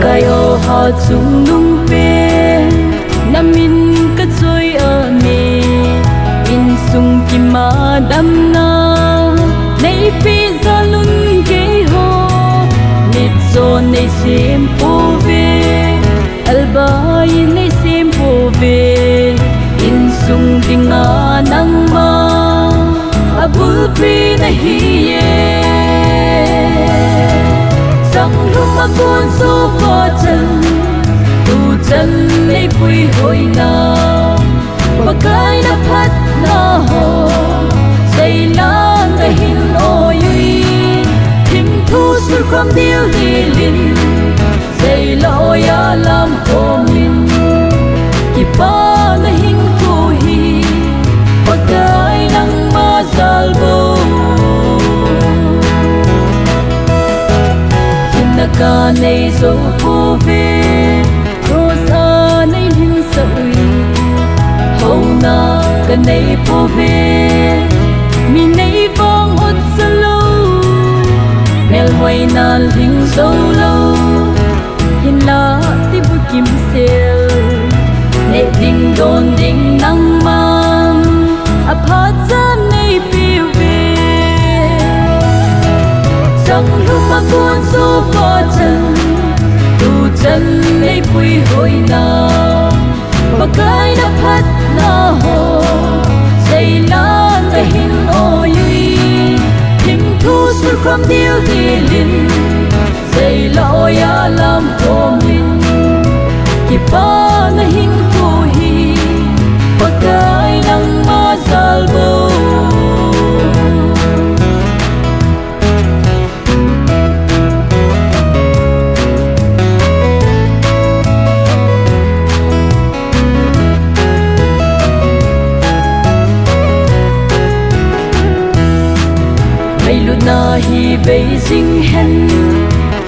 gai o ha chung nung pe namin ka choi a me in sung ki ma dam na nei pi zalun ke ho nit zo nei sim po ve albai nei sim po ve in sung dinga nang ma abul pi na hi ye sang lum a kun so pa chân tu chân nei pui hoi na bakai na phat na ho say lang ga hin o yui him thu sur khom diu li lin say lo ya lam ko min ki pa na hin ko hi bakai nang ma salvo ka nei zo pu ve rosa nei hin sa ui ho na ka nei pu ve mi nei vong ot sa lo mel hoi na ling zo lo hin la ti bu kim sel ne ding don ding nang man a phat sa nei pi ve sang lu ma kun so pa chân tu chân nei pui hoi na bakai na phat na ho say lang ga hin o yui him thu sur khom diu di lin say lo ya lam ko min ki pa na hin ko hi bakai nang ma salvo na hi ve sing hen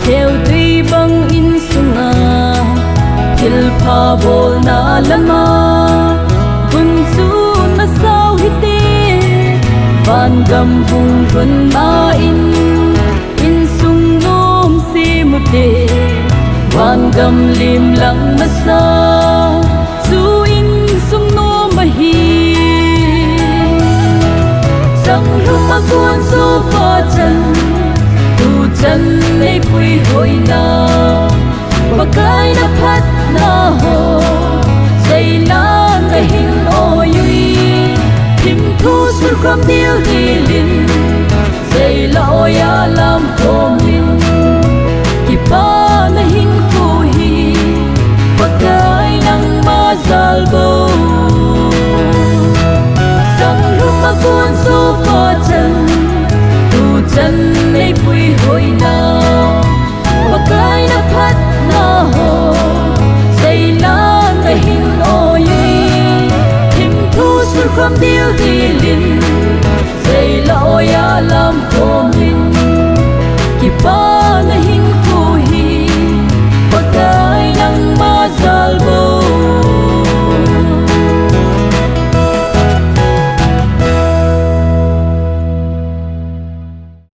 kheo tui bang in sunga thil pha bol na lama bun su na sao hi te van gam hung run ma in sung nom si mu te van gam lim lang na sa su in sung no ma hi sang lu ma kun so pa chân tu chân nei pui hoi na bakai na phat na ho say lang ga hin o yui him thu sur khom diu di lin say lo ya lam ko min ki pa na hin ko hi bakai nang ma salvo sang lu ma kun so pa chân tu chân nei pui hoi na bakai na phat na ho say lang ga hin o yui him thu sur khom diu di lin say lo ya lam ko min ki pa